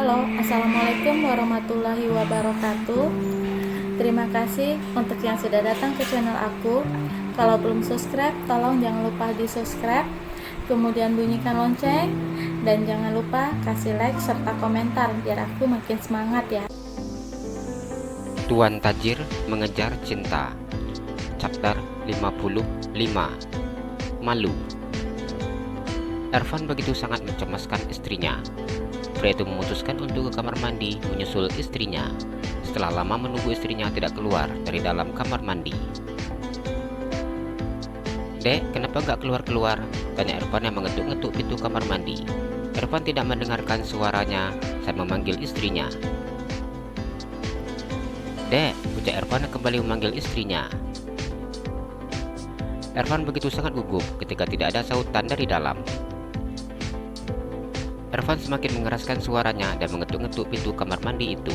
Halo, Assalamualaikum warahmatullahi wabarakatuh. Terima kasih untuk yang sudah datang ke channel aku. Kalau belum subscribe, tolong jangan lupa di subscribe, kemudian bunyikan lonceng, dan jangan lupa kasih like serta komentar biar aku makin semangat ya. Tuan Tajir Mengejar Cinta, Chapter 55. Malu. Ervan begitu sangat mencemaskan istrinya. Pria itu memutuskan untuk ke kamar mandi menyusul istrinya. Setelah lama menunggu istrinya tidak keluar dari dalam kamar mandi. "Dek, kenapa nggak keluar-keluar?" tanya Ervan yang mengetuk-ngetuk pintu kamar mandi. Ervan tidak mendengarkan suaranya saat memanggil istrinya. "Dek," ucap Ervan yang kembali memanggil istrinya. Ervan begitu sangat gugup ketika tidak ada sautan dari dalam. Ervan semakin mengeraskan suaranya dan mengetuk-ngetuk pintu kamar mandi itu.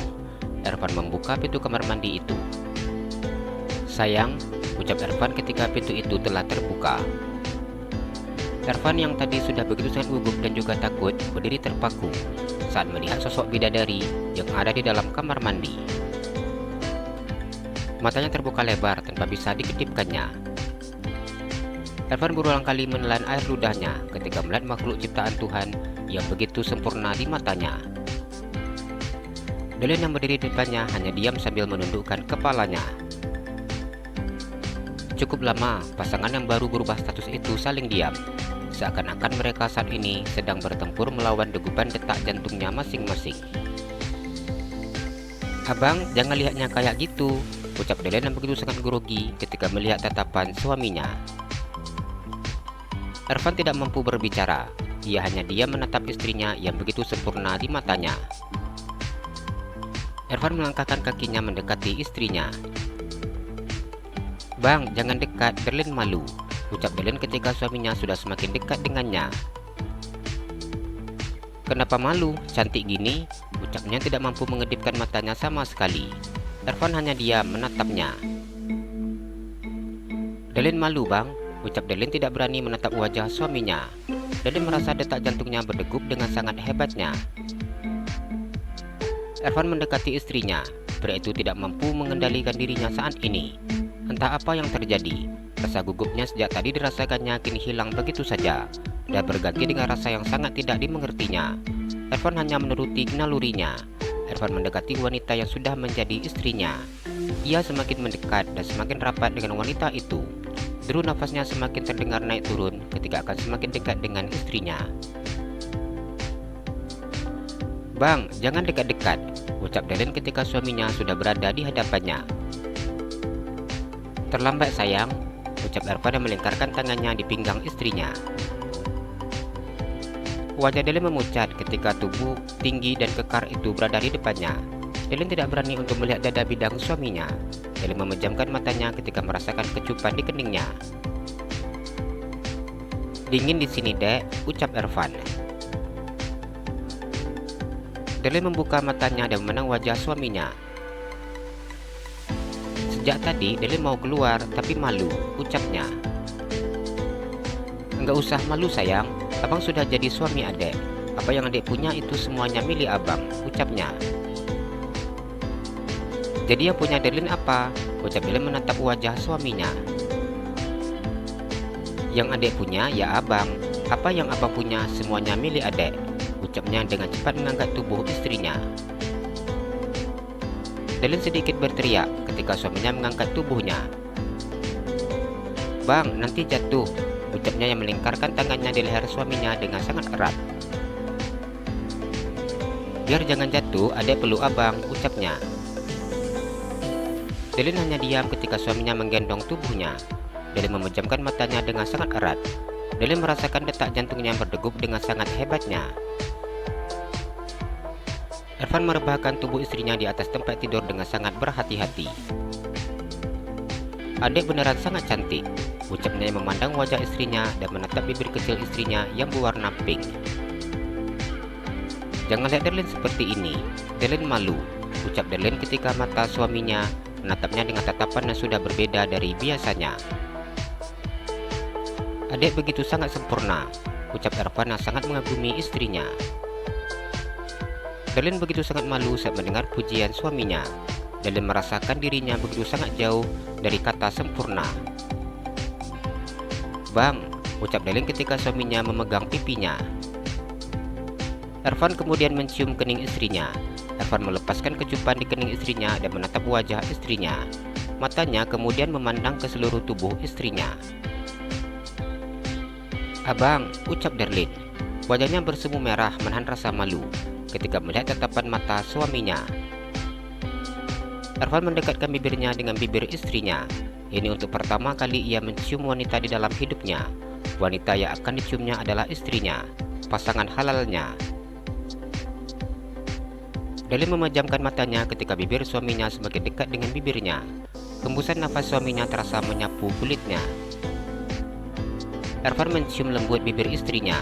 Ervan membuka pintu kamar mandi itu. "Sayang," ucap Ervan ketika pintu itu telah terbuka. Ervan yang tadi sudah begitu sangat gugup dan juga takut berdiri terpaku saat melihat sosok bidadari yang ada di dalam kamar mandi. Matanya terbuka lebar tanpa bisa dikedipkannya. Ervan berulang kali menelan air ludahnya ketika melihat makhluk ciptaan Tuhan yang begitu sempurna di matanya. Delen yang berdiri di depannya hanya diam sambil menundukkan kepalanya. Cukup lama, pasangan yang baru berubah status itu saling diam, seakan-akan mereka saat ini sedang bertempur melawan degupan detak jantungnya masing-masing. "Abang, jangan lihatnya kayak gitu," ucap Delen yang begitu sangat grogi ketika melihat tatapan suaminya. Ervan tidak mampu berbicara. Ia hanya diam menatap istrinya yang begitu sempurna di matanya. Ervan melangkahkan kakinya mendekati istrinya. "Bang, jangan dekat, Delen malu," ucap Delen ketika suaminya sudah semakin dekat dengannya. "Kenapa malu? Cantik gini," ucapnya tidak mampu mengedipkan matanya sama sekali. Ervan hanya diam menatapnya. "Delen malu, Bang," ucap Delen tidak berani menatap wajah suaminya. Delen merasa detak jantungnya berdegup dengan sangat hebatnya. Ervan mendekati istrinya. Pria itu tidak mampu mengendalikan dirinya saat ini. Entah apa yang terjadi. Rasa gugupnya sejak tadi dirasakannya kini hilang begitu saja dan berganti dengan rasa yang sangat tidak dimengertinya. Ervan hanya menuruti nalurinya. Ervan mendekati wanita yang sudah menjadi istrinya. Ia semakin mendekat dan semakin rapat dengan wanita itu. Deru nafasnya semakin terdengar naik turun ketika akan semakin dekat dengan istrinya. "Bang, jangan dekat-dekat," ucap Delen ketika suaminya sudah berada di hadapannya. "Terlambat sayang," ucap Ervan yang melingkarkan tangannya di pinggang istrinya. Wajah Delen memucat ketika tubuh tinggi dan kekar itu berada di depannya. Delen tidak berani untuk melihat dada bidang suaminya. Delen memejamkan matanya ketika merasakan kecupan di keningnya. "Dingin di sini, Dek," ucap Ervan. Delen membuka matanya dan memandang wajah suaminya. "Sejak tadi Delen mau keluar tapi malu," ucapnya. "Enggak usah malu sayang, abang sudah jadi suami adek. Apa yang adek punya itu semuanya milik abang," ucapnya. "Jadi yang punya Delen apa?" ucap Delen menatap wajah suaminya. "Yang adek punya ya abang. Apa yang abang punya semuanya milik adek," ucapnya dengan cepat mengangkat tubuh istrinya. Delen sedikit berteriak ketika suaminya mengangkat tubuhnya. "Bang, nanti jatuh," ucapnya yang melingkarkan tangannya di leher suaminya dengan sangat erat. "Biar jangan jatuh, adek peluk abang," ucapnya. Delen hanya diam ketika suaminya menggendong tubuhnya. Delen memejamkan matanya dengan sangat erat. Delen merasakan detak jantungnya yang berdegup dengan sangat hebatnya. Ervan merebahkan tubuh istrinya di atas tempat tidur dengan sangat berhati-hati. "Adek beneran sangat cantik," ucapnya yang memandang wajah istrinya dan menatap bibir kecil istrinya yang berwarna pink. "Jangan lihat Delen seperti ini, Delen malu," ucap Delen ketika mata suaminya menatapnya dengan tatapan yang sudah berbeda dari biasanya. "Adek begitu sangat sempurna," ucap Ervan yang sangat mengagumi istrinya. Darlin begitu sangat malu saat mendengar pujian suaminya. Darlin merasakan dirinya begitu sangat jauh dari kata sempurna. "Bang," ucap Darlin ketika suaminya memegang pipinya. Ervan kemudian mencium kening istrinya. Ervan melepaskan kecupan di kening istrinya dan menatap wajah istrinya. Matanya kemudian memandang ke seluruh tubuh istrinya. "Abang," ucap Darlin. Wajahnya bersemu merah menahan rasa malu ketika melihat tatapan mata suaminya. Ervan mendekatkan bibirnya dengan bibir istrinya. Ini untuk pertama kali ia mencium wanita di dalam hidupnya. Wanita yang akan diciumnya adalah istrinya, pasangan halalnya. Darlin memejamkan matanya ketika bibir suaminya semakin dekat dengan bibirnya. Hembusan nafas suaminya terasa menyapu kulitnya. Ervan mencium lembut bibir istrinya.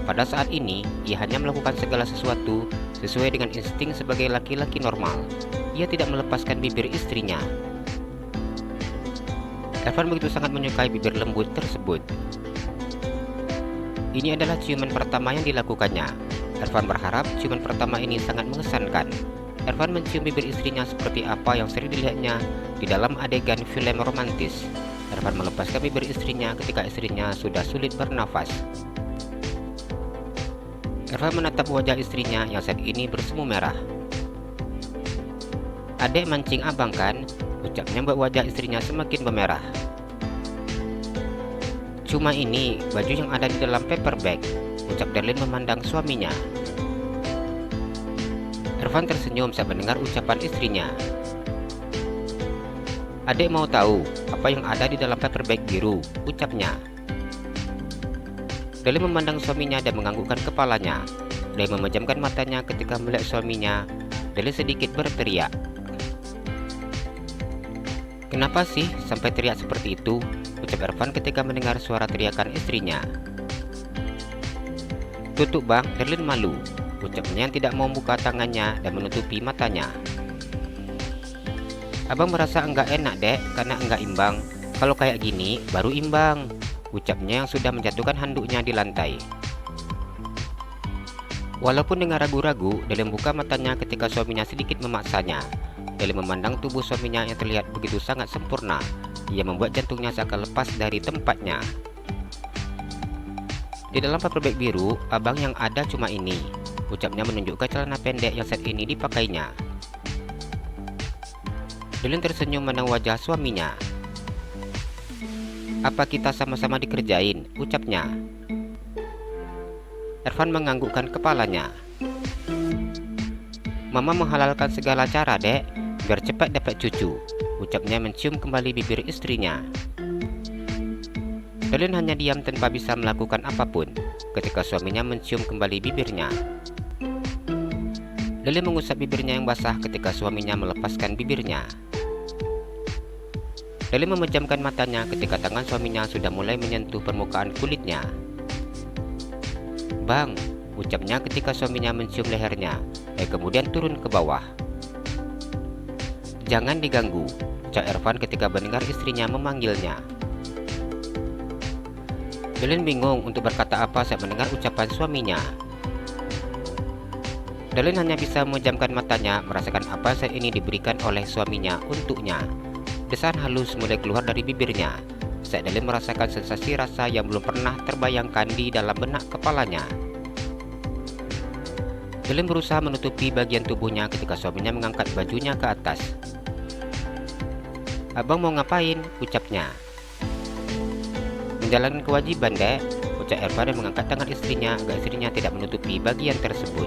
Pada saat ini, ia hanya melakukan segala sesuatu sesuai dengan insting sebagai laki-laki normal. Ia tidak melepaskan bibir istrinya. Ervan begitu sangat menyukai bibir lembut tersebut. Ini adalah ciuman pertama yang dilakukannya. Ervan berharap ciuman pertama ini sangat mengesankan. Ervan mencium bibir istrinya seperti apa yang sering dilihatnya di dalam adegan film romantis. Ervan melepaskan bibir istrinya ketika istrinya sudah sulit bernafas. Ervan menatap wajah istrinya yang saat ini bersemu merah. "Adek mancing abang kan?" ucapnya membuat wajah istrinya semakin memerah. "Cuma ini baju yang ada di dalam paper bag," ucap Darlin memandang suaminya. Ervan tersenyum saat mendengar ucapan istrinya. "Adek mau tahu apa yang ada di dalam paper bag biru," ucapnya. Darlin memandang suaminya dan menganggukkan kepalanya. Darlin memejamkan matanya ketika melihat suaminya. Darlin sedikit berteriak. "Kenapa sih sampai teriak seperti itu?" ucap Ervan ketika mendengar suara teriakan istrinya. "Tutup bang," Darlin malu, ucapnya yang tidak mau membuka tangannya dan menutupi matanya. "Abang merasa enggak enak dek karena enggak imbang. Kalau kayak gini baru imbang," ucapnya yang sudah menjatuhkan handuknya di lantai. Walaupun dengan ragu-ragu, Darlin buka matanya ketika suaminya sedikit memaksanya. Darlin memandang tubuh suaminya yang terlihat begitu sangat sempurna. Ia membuat jantungnya seakan lepas dari tempatnya. "Di dalam paper bag biru, abang yang ada cuma ini," ucapnya menunjukkan celana pendek yang saat ini dipakainya. Darlin tersenyum memandang wajah suaminya. "Apa kita sama-sama dikerjain?" ucapnya. Ervan menganggukkan kepalanya. "Mama menghalalkan segala cara dek, biar cepat dapat cucu," ucapnya mencium kembali bibir istrinya. Darlin hanya diam tanpa bisa melakukan apapun ketika suaminya mencium kembali bibirnya. Darlin mengusap bibirnya yang basah ketika suaminya melepaskan bibirnya. Darlin memejamkan matanya ketika tangan suaminya sudah mulai menyentuh permukaan kulitnya. "Bang," ucapnya ketika suaminya mencium lehernya dan kemudian turun ke bawah. "Jangan diganggu," ucap Ervan ketika mendengar istrinya memanggilnya. Darlin bingung untuk berkata apa saat mendengar ucapan suaminya. Darlin hanya bisa memejamkan matanya merasakan apa saat ini diberikan oleh suaminya untuknya. Desahan halus mulai keluar dari bibirnya saat Darlin merasakan sensasi rasa yang belum pernah terbayangkan di dalam benak kepalanya. Darlin berusaha menutupi bagian tubuhnya ketika suaminya mengangkat bajunya ke atas. "Abang mau ngapain?" ucapnya. "Menjalankan kewajiban dek," ucap Ervan dan mengangkat tangan istrinya agar istrinya tidak menutupi bagian tersebut.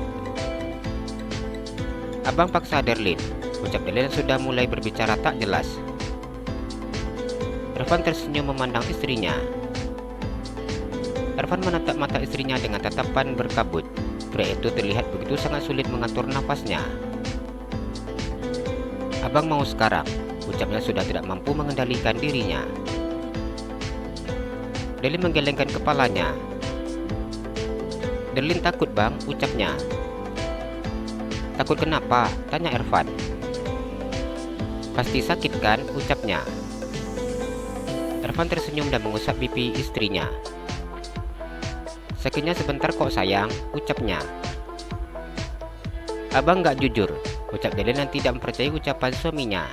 "Abang paksa Darlin," ucap Darlin yang sudah mulai berbicara tak jelas. Ervan tersenyum memandang istrinya. Ervan menatap mata istrinya dengan tatapan berkabut. Pria itu terlihat begitu sangat sulit mengatur nafasnya. "Abang mau sekarang," ucapnya sudah tidak mampu mengendalikan dirinya. Darlin menggelengkan kepalanya. "Darlin takut bang," ucapnya. "Takut kenapa?" tanya Ervan. "Pasti sakit kan?" ucapnya. Ervan tersenyum dan mengusap pipi istrinya. "Sakitnya sebentar kok sayang," ucapnya. Abang nggak jujur, ucap Darlin yang tidak mempercayai ucapan suaminya.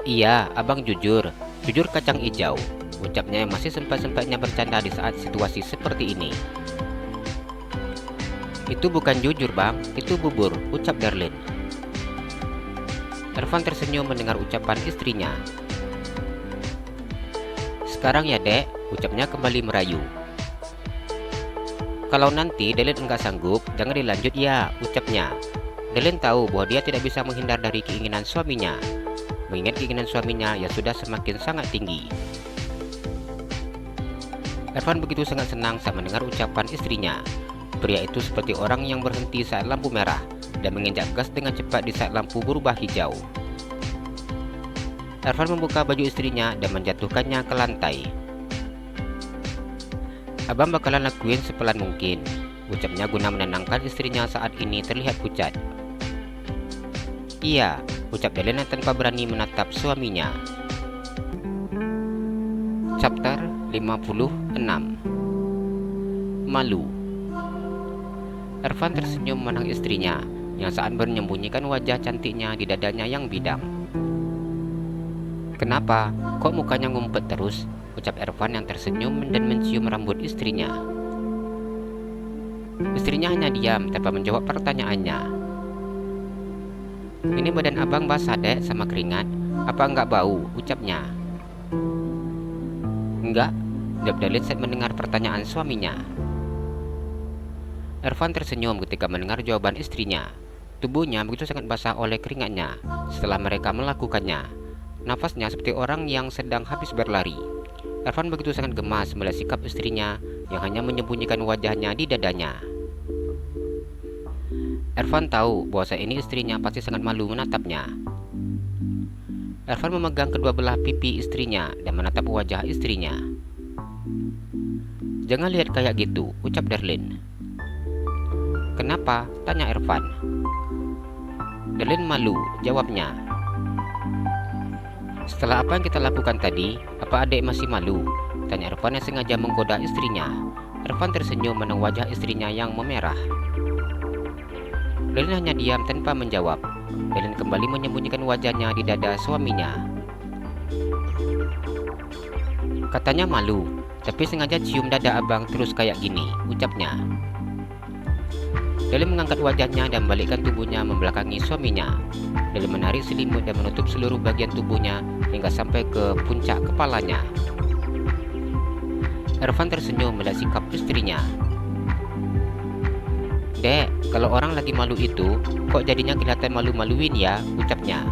Iya, abang jujur. Jujur kacang hijau, ucapnya yang masih sempat-sempatnya bercanda di saat situasi seperti ini. Itu bukan jujur bang, itu bubur, ucap Darlin. Ervan tersenyum mendengar ucapan istrinya. Sekarang ya dek, ucapnya kembali merayu. Kalau nanti Darlin enggak sanggup, jangan dilanjut ya, ucapnya. Darlin tahu bahwa dia tidak bisa menghindar dari keinginan suaminya. Mengingat keinginan suaminya yang sudah semakin sangat tinggi. Ervan begitu sangat senang saat mendengar ucapan istrinya. Pria itu seperti orang yang berhenti saat lampu merah dan menginjak gas dengan cepat di saat lampu berubah hijau. Ervan membuka baju istrinya dan menjatuhkannya ke lantai. Abang bakalan lakuin sepelan mungkin, ucapnya guna menenangkan istrinya saat ini terlihat pucat. Iya, ucap Darlin tanpa berani menatap suaminya. Chapter 56. Malu. Ervan tersenyum memandang istrinya yang saat menyembunyikan wajah cantiknya di dadanya yang bidang. Kenapa? Kok mukanya ngumpet terus? Ucap Ervan yang tersenyum dan mencium rambut istrinya. Istrinya hanya diam tanpa menjawab pertanyaannya. Ini badan abang basah dek sama keringat. Apa enggak bau? Ucapnya. Enggak, jawab Darlin saat mendengar pertanyaan suaminya. Ervan tersenyum ketika mendengar jawaban istrinya. Tubuhnya begitu sangat basah oleh keringatnya setelah mereka melakukannya. Nafasnya seperti orang yang sedang habis berlari. Ervan begitu sangat gemas melihat sikap istrinya yang hanya menyembunyikan wajahnya di dadanya. Ervan tahu bahwa saat ini istrinya pasti sangat malu menatapnya. Ervan memegang kedua belah pipi istrinya dan menatap wajah istrinya. Jangan lihat kayak gitu, ucap Darlin. Kenapa? Tanya Ervan. Darlin malu, jawabnya. Setelah apa yang kita lakukan tadi, apa adik masih malu? Tanya Ervan yang sengaja menggoda istrinya. Ervan tersenyum menang wajah istrinya yang memerah. Darlin hanya diam tanpa menjawab. Darlin kembali menyembunyikan wajahnya di dada suaminya. Katanya malu, tapi sengaja cium dada abang terus kayak gini, ucapnya. Darlin mengangkat wajahnya dan membalikkan tubuhnya membelakangi suaminya. Darlin menarik selimut dan menutup seluruh bagian tubuhnya hingga sampai ke puncak kepalanya. Ervan tersenyum melihat sikap istrinya. Dek, kalau orang lagi malu itu, kok jadinya kelihatan malu-maluin ya, ucapnya.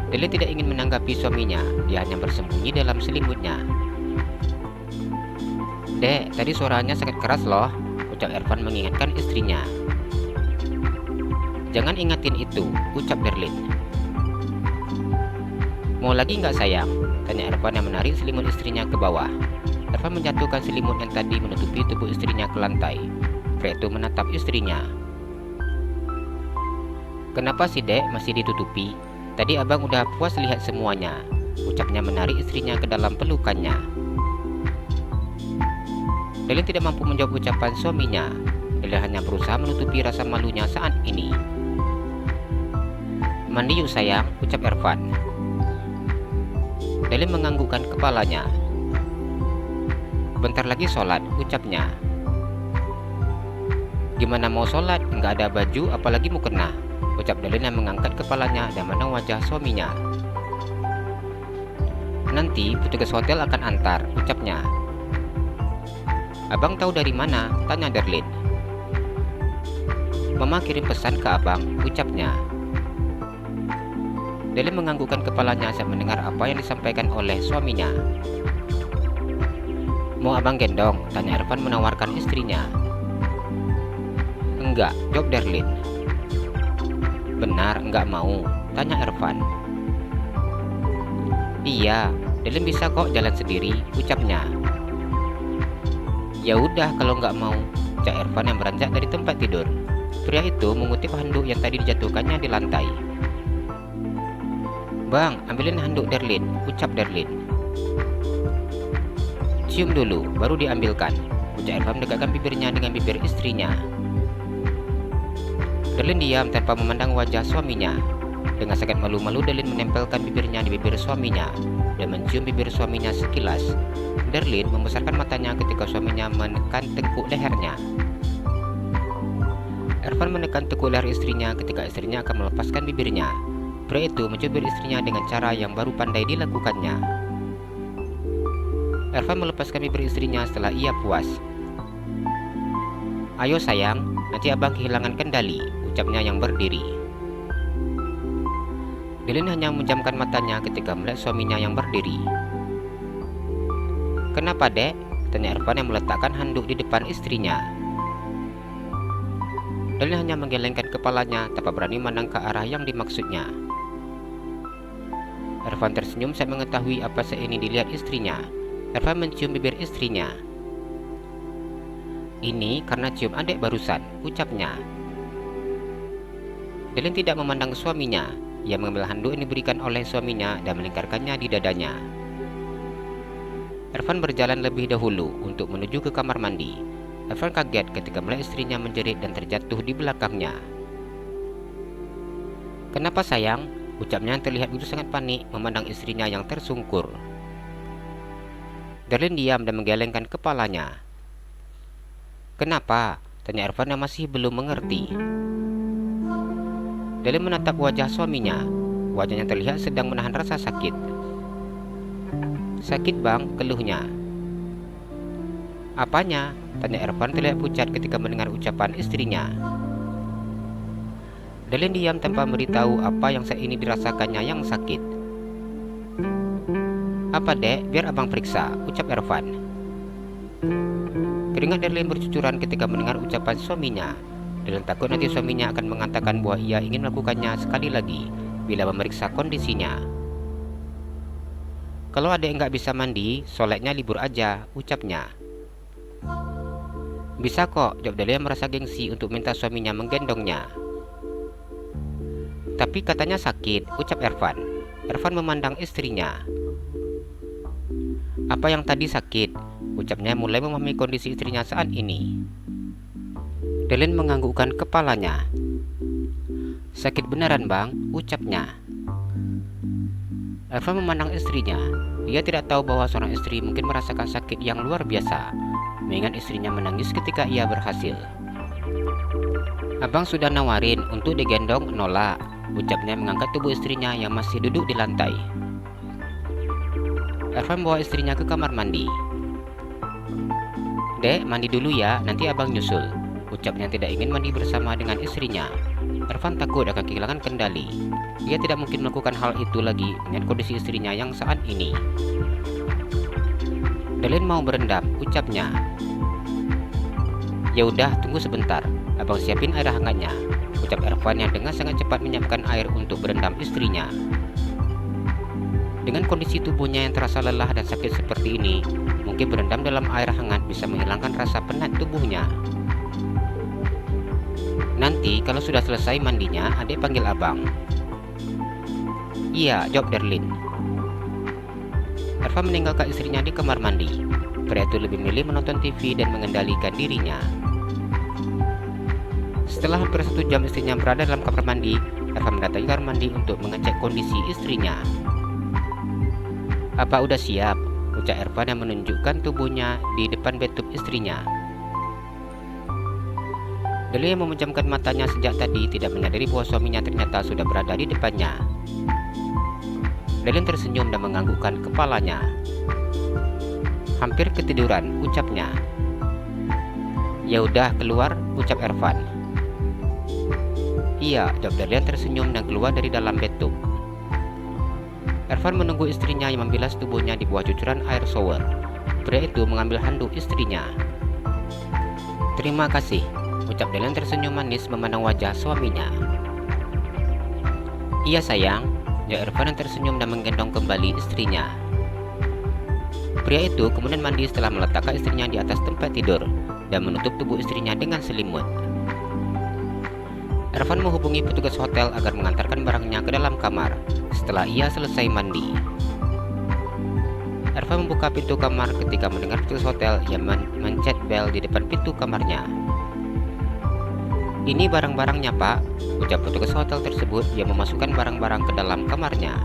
Darlin tidak ingin menanggapi suaminya, dia hanya bersembunyi dalam selimutnya. Dek, tadi suaranya sangat keras loh, ucap Ervan mengingatkan istrinya. Jangan ingatin itu, ucap Darlin. Mau lagi nggak sayang? Tanya Ervan yang menarik selimut istrinya ke bawah. Ervan menjatuhkan selimut yang tadi menutupi tubuh istrinya ke lantai. Pria itu menatap istrinya. Kenapa sih dek masih ditutupi? Tadi abang udah puas lihat semuanya, ucapnya menarik istrinya ke dalam pelukannya. Darlin tidak mampu menjawab ucapan suaminya. Darlin hanya berusaha menutupi rasa malunya saat ini. Mandi yuk sayang, ucap Ervan. Darlin menganggukkan kepalanya. Bentar lagi sholat, ucapnya. Gimana mau sholat? Nggak ada baju, apalagi mukena, ucap Darlin yang mengangkat kepalanya dan memandang wajah suaminya. Nanti petugas hotel akan antar, ucapnya. Abang tahu dari mana? Tanya Darlin. Mama kirim pesan ke abang, ucapnya. Darlin menganggukkan kepalanya saat mendengar apa yang disampaikan oleh suaminya. Mau abang gendong? Tanya Ervan menawarkan istrinya. Enggak, jawab Darlin. Benar, enggak mau? Tanya Ervan. Iya, Darlin bisa kok jalan sendiri, ucapnya. Ya udah kalau nggak mau, ucap Ervan yang beranjak dari tempat tidur. Pria itu mengutip handuk yang tadi dijatuhkannya di lantai. Bang, ambilin handuk Darlin, ucap Darlin. Cium dulu, baru diambilkan, ucap Ervan mendekatkan bibirnya dengan bibir istrinya. Darlene diam tanpa memandang wajah suaminya. Dengan sangat malu-malu, Darlene menempelkan bibirnya di bibir suaminya dan mencium bibir suaminya sekilas. Darlene membesarkan matanya ketika suaminya menekan tengkuk lehernya. Ervan menekan tengkuk leher istrinya ketika istrinya akan melepaskan bibirnya. Pria itu mencubit istrinya dengan cara yang baru pandai dilakukannya. Ervan melepaskan bibir istrinya setelah ia puas. "Ayo sayang, nanti abang kehilangan kendali," ucapnya yang berdiri. Darlene hanya menjamkan matanya ketika melihat suaminya yang berdiri. "Kenapa, Dek?" tanya Ervan yang meletakkan handuk di depan istrinya. Darlene hanya menggelengkan kepalanya tanpa berani memandang ke arah yang dimaksudnya. Ervan tersenyum saat mengetahui apa saat ini dilihat istrinya. Ervan mencium bibir istrinya. "Ini karena cium adik barusan," ucapnya. Darlene tidak memandang suaminya. Ia mengambil handuk yang diberikan oleh suaminya dan melingkarkannya di dadanya. Ervan berjalan lebih dahulu untuk menuju ke kamar mandi. Ervan kaget ketika melihat istrinya menjerit dan terjatuh di belakangnya. "Kenapa sayang?" ucapnya yang terlihat begitu sangat panik memandang istrinya yang tersungkur. Darlene diam dan menggelengkan kepalanya. "Kenapa?" tanya Ervan yang masih belum mengerti. Darlene menatap wajah suaminya. Wajahnya terlihat sedang menahan rasa sakit. "Sakit bang," keluhnya. "Apanya?" tanya Ervan terlihat pucat ketika mendengar ucapan istrinya. Darlene diam tanpa memberitahu apa yang saat ini dirasakannya yang sakit. "Apa, Dek? Biar abang periksa," ucap Ervan. Keringat Darlene bercucuran ketika mendengar ucapan suaminya. Darlene takut nanti suaminya akan mengatakan bahwa ia ingin melakukannya sekali lagi bila memeriksa kondisinya. "Kalau adek nggak bisa mandi, solatnya libur aja," ucapnya. "Bisa kok," jawab Darlene merasa gengsi untuk minta suaminya menggendongnya. "Tapi katanya sakit," ucap Ervan. Ervan memandang istrinya. "Apa yang tadi sakit?" ucapnya mulai memahami kondisi istrinya saat ini. Darlene menganggukkan kepalanya. "Sakit beneran bang," ucapnya. Ervan memandang istrinya. Ia tidak tahu bahwa seorang istri mungkin merasakan sakit yang luar biasa, mengingat istrinya menangis ketika ia berhasil. "Abang sudah nawarin untuk digendong, nolak," ucapnya mengangkat tubuh istrinya yang masih duduk di lantai. Ervan bawa istrinya ke kamar mandi. "Dek, mandi dulu ya, nanti abang nyusul," ucapnya tidak ingin mandi bersama dengan istrinya. Ervan takut akan kehilangan kendali. Ia tidak mungkin melakukan hal itu lagi dengan kondisi istrinya yang saat ini. "Darlene mau berendam," ucapnya. "Ya udah, tunggu sebentar, abang siapin air hangatnya," ucap Ervan yang dengan sangat cepat menyiapkan air untuk berendam istrinya. Dengan kondisi tubuhnya yang terasa lelah dan sakit seperti ini, mungkin berendam dalam air hangat bisa menghilangkan rasa penat tubuhnya. "Nanti kalau sudah selesai mandinya, adik panggil abang." "Iya," jawab Darlene. Ervan meninggalkan istrinya di kamar mandi. Pria itu lebih memilih menonton TV dan mengendalikan dirinya. Setelah hampir 1 jam istrinya berada dalam kamar mandi, Ervan mendatangi kamar mandi untuk mengecek kondisi istrinya. "Apa udah siap?" ucap Ervan yang menunjukkan tubuhnya di depan bathtub istrinya. Darlene yang memejamkan matanya sejak tadi tidak menyadari bahwa suaminya ternyata sudah berada di depannya. Darlene tersenyum dan menganggukkan kepalanya. "Hampir ketiduran," ucapnya. "Ya udah, keluar," ucap Ervan. "Iya," jawab Darlene tersenyum dan keluar dari dalam bathtub. Ervan menunggu istrinya yang membilas tubuhnya di bawah cucuran air shower. Pria itu mengambil handuk istrinya. "Terima kasih," ucap Darlene tersenyum manis memandang wajah suaminya. "Iya sayang," jawab Ervan yang tersenyum dan menggendong kembali istrinya. Pria itu kemudian mandi setelah meletakkan istrinya di atas tempat tidur dan menutup tubuh istrinya dengan selimut. Ervan menghubungi petugas hotel agar mengantarkan barangnya ke dalam kamar setelah ia selesai mandi. Ervan membuka pintu kamar ketika mendengar petugas hotel yang mencet bel di depan pintu kamarnya. Ini barang-barangnya, Pak, ucap petugas hotel tersebut yang memasukkan barang-barang ke dalam kamarnya.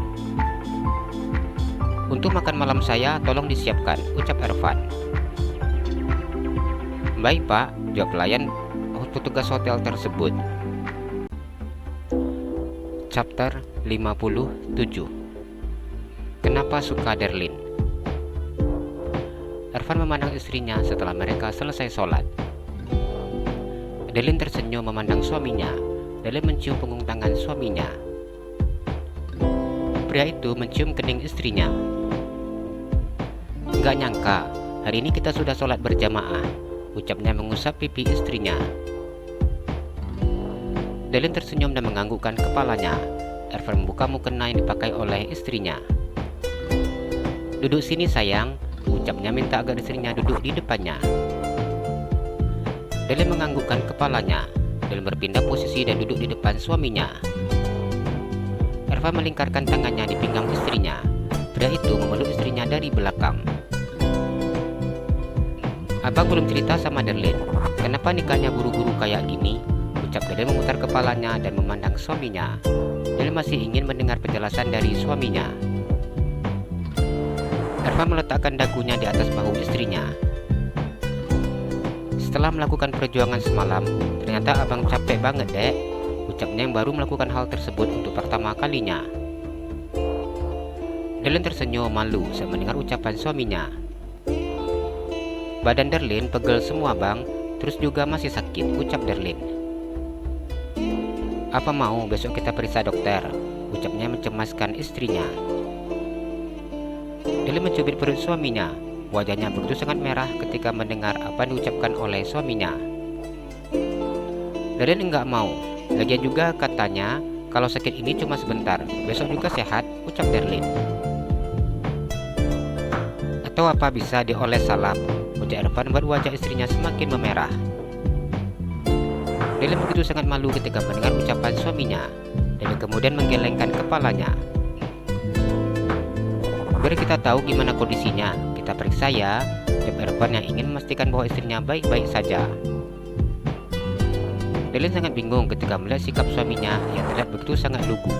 Untuk makan malam saya, tolong disiapkan, ucap Ervan. Baik, Pak, jawab pelayan petugas hotel tersebut. Chapter 57. Kenapa suka Darlene? Ervan memandang istrinya setelah mereka selesai sholat. Darlene tersenyum memandang suaminya. Darlene mencium punggung tangan suaminya. Pria itu mencium kening istrinya. Gak nyangka, hari ini kita sudah sholat berjamaah, ucapnya mengusap pipi istrinya. Darlene tersenyum dan menganggukkan kepalanya. Ervan membuka mukena yang dipakai oleh istrinya. Duduk sini sayang, ucapnya minta agar istrinya duduk di depannya. Darlene menganggukkan kepalanya. Darlene berpindah posisi dan duduk di depan suaminya. Ervan melingkarkan tangannya di pinggang istrinya. Pria itu memeluk istrinya dari belakang. Abang belum cerita sama Darlene, kenapa nikahnya buru-buru kayak gini? Ucap Darlene memutar kepalanya dan memandang suaminya. Darlene masih ingin mendengar penjelasan dari suaminya. Ervan meletakkan dagunya di atas bahu istrinya. Setelah melakukan perjuangan semalam, ternyata abang capek banget, Dek, ucapnya yang baru melakukan hal tersebut untuk pertama kalinya. Darlene tersenyum malu saat mendengar ucapan suaminya. Badan Darlene pegel semua, Bang, terus juga masih sakit, ucap Darlene. Apa mau besok kita periksa dokter? Ucapnya mencemaskan istrinya. Darlene mencubit perut suaminya. Wajahnya begitu sangat merah ketika mendengar apa yang diucapkan oleh suaminya. Darlene enggak mau. Lagian juga katanya kalau sakit ini cuma sebentar, besok juga sehat, ucap Darlene. Atau apa bisa dioles salap? Ucap Ervan membuat wajah istrinya semakin memerah. Darlene begitu sangat malu ketika mendengar ucapan suaminya. Darlene kemudian menggelengkan kepalanya. Biar kita tahu gimana kondisinya, kita periksa ya, ucap Ervan yang ingin memastikan bahwa istrinya baik-baik saja. Darlene sangat bingung ketika melihat sikap suaminya yang terlihat begitu sangat lugu.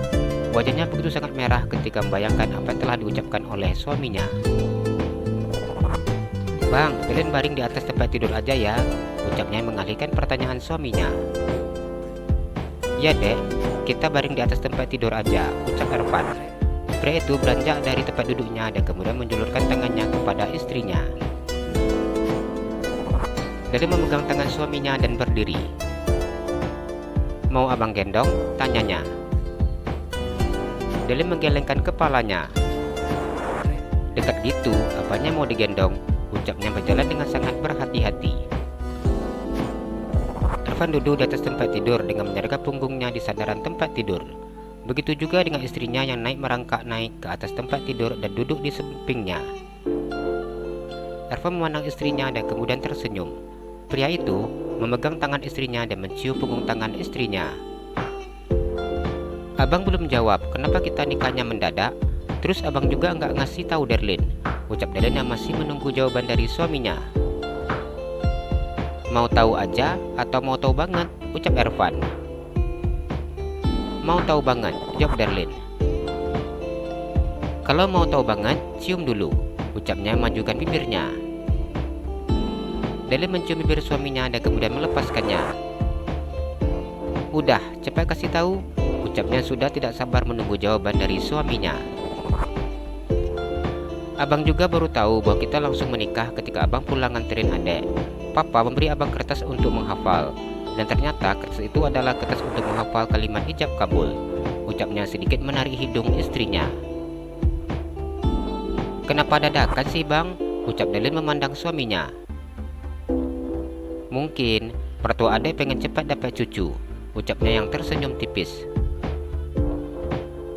Wajahnya begitu sangat merah ketika membayangkan apa yang telah diucapkan oleh suaminya. Bang, Darlene baring di atas tempat tidur aja ya, ucapnya mengalihkan pertanyaan suaminya. Ya, Dek, kita baring di atas tempat tidur aja, ucap Ervan. Pria itu beranjak dari tempat duduknya dan kemudian menjulurkan tangannya kepada istrinya. Darlene memegang tangan suaminya dan berdiri. Mau abang gendong? Tanyanya. Darlene menggelengkan kepalanya. Dekat gitu, apanya mau digendong? Ucapnya berjalan dengan sangat berhati-hati. Ervan duduk di atas tempat tidur dengan menyergap punggungnya di sandaran tempat tidur. Begitu juga dengan istrinya yang merangkak naik ke atas tempat tidur dan duduk di sampingnya. Ervan memandang istrinya dan kemudian tersenyum. Pria itu memegang tangan istrinya dan mencium punggung tangan istrinya. Abang belum jawab kenapa kita nikahnya mendadak. Terus abang juga nggak ngasih tahu Darlene, ucap Darlene yang masih menunggu jawaban dari suaminya. Mau tahu aja atau mau tahu banget, ucap Ervan. Mau tahu banget, jawab Darlene. Kalau mau tahu banget, cium dulu, ucapnya mengajukan bibirnya. Darlene mencium bibir suaminya dan kemudian melepaskannya. Udah, cepat kasih tahu, ucapnya sudah tidak sabar menunggu jawaban dari suaminya. Abang juga baru tahu bahwa kita langsung menikah ketika abang pulang nganterin adek. Papa memberi abang kertas untuk menghafal, dan ternyata kertas itu adalah kertas untuk menghafal kalimat ijab kabul, ucapnya sedikit menarik hidung istrinya. Kenapa dadakan sih bang? Ucap Darlene memandang suaminya. Mungkin pertua adek pengen cepat dapat cucu, ucapnya yang tersenyum tipis.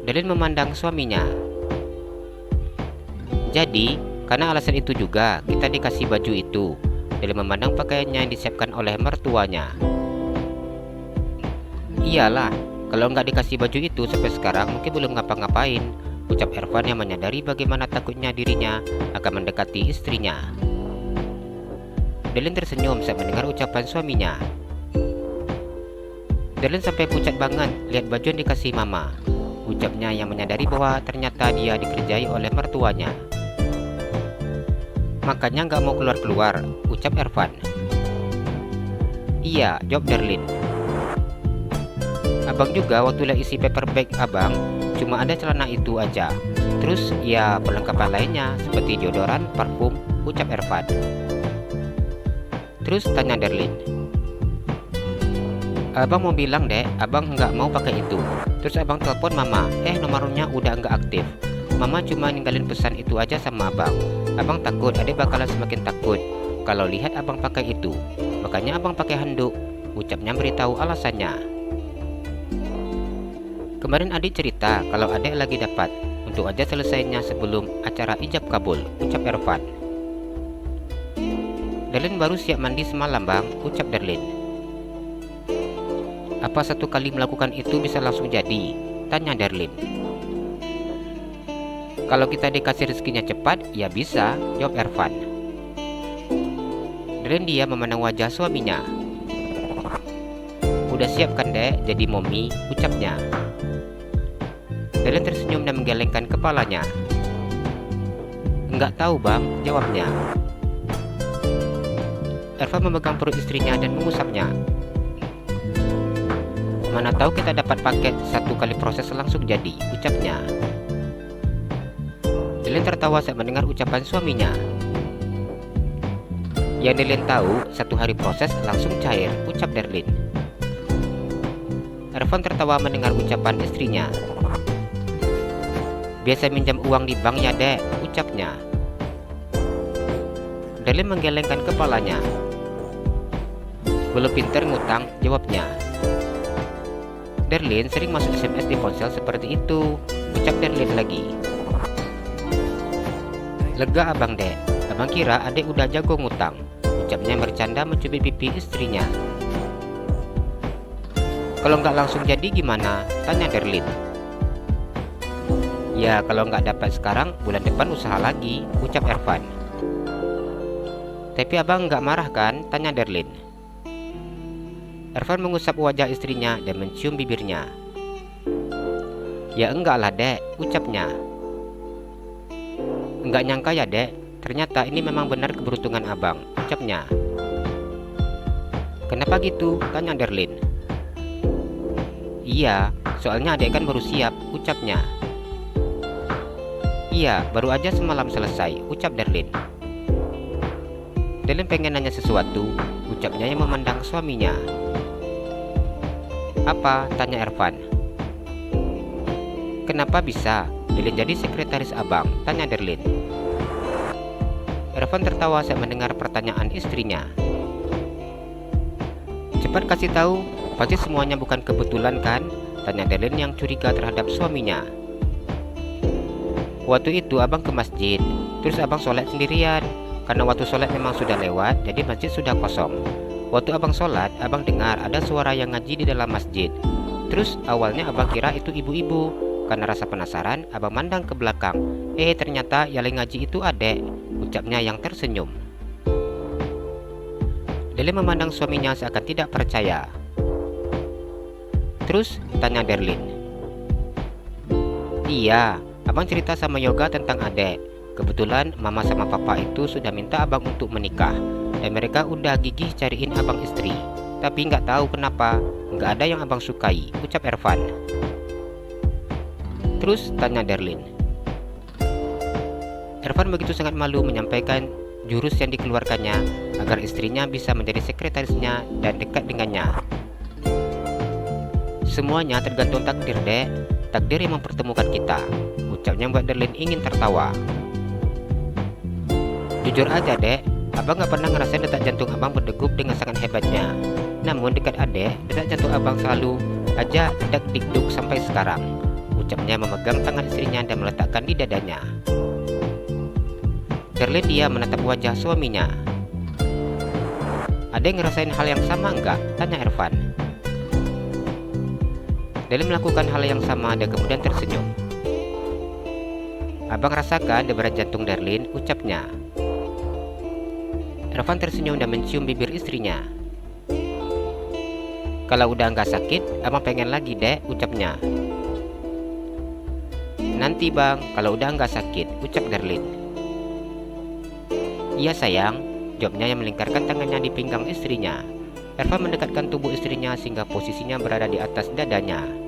Darlene memandang suaminya. Jadi, karena alasan itu juga kita dikasih baju itu. Darlene memandang pakaiannya yang disiapkan oleh mertuanya. Iyalah, kalau nggak dikasih baju itu sampai sekarang mungkin belum ngapa-ngapain, ucap Ervan yang menyadari bagaimana takutnya dirinya akan mendekati istrinya. Darlene tersenyum saat mendengar ucapan suaminya. Darlin sampai pucat banget lihat baju yang dikasih mama, ucapnya yang menyadari bahwa ternyata dia dikerjai oleh mertuanya. Makanya nggak mau keluar-keluar, ucap Ervan. Iya, jawab Darlin. Abang juga waktu lihat isi paper bag abang, cuma ada celana itu aja. Terus ya perlengkapan lainnya seperti deodoran, parfum, ucap Ervan. Terus tanya Darlin. Abang mau bilang deh, abang nggak mau pakai itu. Terus abang telepon mama, nomornya udah nggak aktif. Mama cuma ninggalin pesan itu aja sama abang. Abang takut adik bakalan semakin takut kalau lihat abang pakai itu. Makanya abang pakai handuk, ucapnya beritahu alasannya. Kemarin adik cerita kalau adik lagi dapat, untuk aja selesainya sebelum acara ijab kabul, ucap Ervan. Darlin baru siap mandi semalam bang, ucap Darlin. Apa satu kali melakukan itu bisa langsung jadi? Tanya Darlin. Kalau kita dikasih rezekinya cepat, ya bisa, jawab Ervan. Darlin dia memandang wajah suaminya. Udah siap kan dek jadi mommy, ucapnya. Darlin tersenyum dan menggelengkan kepalanya. Enggak tahu bang, jawabnya. Ervan memegang perut istrinya dan mengusapnya. Mana tahu kita dapat paket satu kali proses langsung jadi, ucapnya. Darlin tertawa saat mendengar ucapan suaminya. Yang Darlin tahu, satu hari proses langsung cair, ucap Darlin. Ervan tertawa mendengar ucapan istrinya. Biasa minjam uang di bank ya dek, ucapnya. Darlin menggelengkan kepalanya. Belum pinter ngutang, jawabnya. Darlin sering masuk SMS di ponsel seperti itu, ucap Darlin lagi. Lega abang dek, abang kira adek udah jago ngutang, ucapnya bercanda mencubit pipi istrinya. Kalau nggak langsung jadi gimana? Tanya Darlin. Ya kalau nggak dapat sekarang, bulan depan usaha lagi, ucap Ervan. Tapi abang nggak marah kan? Tanya Darlin. Ervan mengusap wajah istrinya dan mencium bibirnya. Ya enggak lah dek, ucapnya. Enggak nyangka ya dek, ternyata ini memang benar keberuntungan abang, ucapnya. Kenapa gitu? Tanya Darlin. Iya, soalnya adek kan baru siap, ucapnya. Iya, baru aja semalam selesai, ucap Darlin. Darlin pengen nanya sesuatu, ucapnya yang memandang suaminya. Apa? Tanya Ervan. Kenapa bisa Darlin jadi sekretaris abang? Tanya Darlin. Ervan tertawa saat mendengar pertanyaan istrinya. Cepat kasih tahu, pasti semuanya bukan kebetulan kan? Tanya Darlin yang curiga terhadap suaminya. Waktu itu abang ke masjid, terus abang sholat sendirian. Karena waktu sholat memang sudah lewat, jadi masjid sudah kosong. Waktu abang sholat, abang dengar ada suara yang ngaji di dalam masjid. Terus awalnya abang kira itu ibu-ibu. Karena rasa penasaran, abang mandang ke belakang. Ternyata yang ngaji itu adek, ucapnya yang tersenyum. Darlin memandang suaminya seakan tidak percaya. Terus tanya Darlin. Iya, abang cerita sama Yoga tentang adek. Kebetulan mama sama papa itu sudah minta abang untuk menikah, dan mereka udah gigih cariin abang istri. Tapi nggak tahu kenapa nggak ada yang abang sukai, ucap Ervan. Terus tanya Darlin. Ervan begitu sangat malu menyampaikan jurus yang dikeluarkannya agar istrinya bisa menjadi sekretarisnya dan dekat dengannya. Semuanya tergantung takdir dek, takdir yang mempertemukan kita, ucapnya membuat Darlin ingin tertawa. Jujur aja dek, abang gak pernah ngerasain detak jantung abang berdegup dengan sangat hebatnya. Namun dekat adek, detak jantung abang selalu aja dak-dikduk sampai sekarang, ucapnya memegang tangan istrinya dan meletakkan di dadanya. Darlin dia menatap wajah suaminya. Adek ngerasain hal yang sama enggak? Tanya Ervan. Darlin melakukan hal yang sama dan kemudian tersenyum. Abang rasakan debaran jantung Darlin, ucapnya. Ervan tersenyum dan mencium bibir istrinya. Kalau udah nggak sakit, abang pengen lagi dek, ucapnya. Nanti bang, kalau udah nggak sakit, ucap Darlin. Iya sayang, jawabnya yang melingkarkan tangannya di pinggang istrinya. Erva mendekatkan tubuh istrinya sehingga posisinya berada di atas dadanya.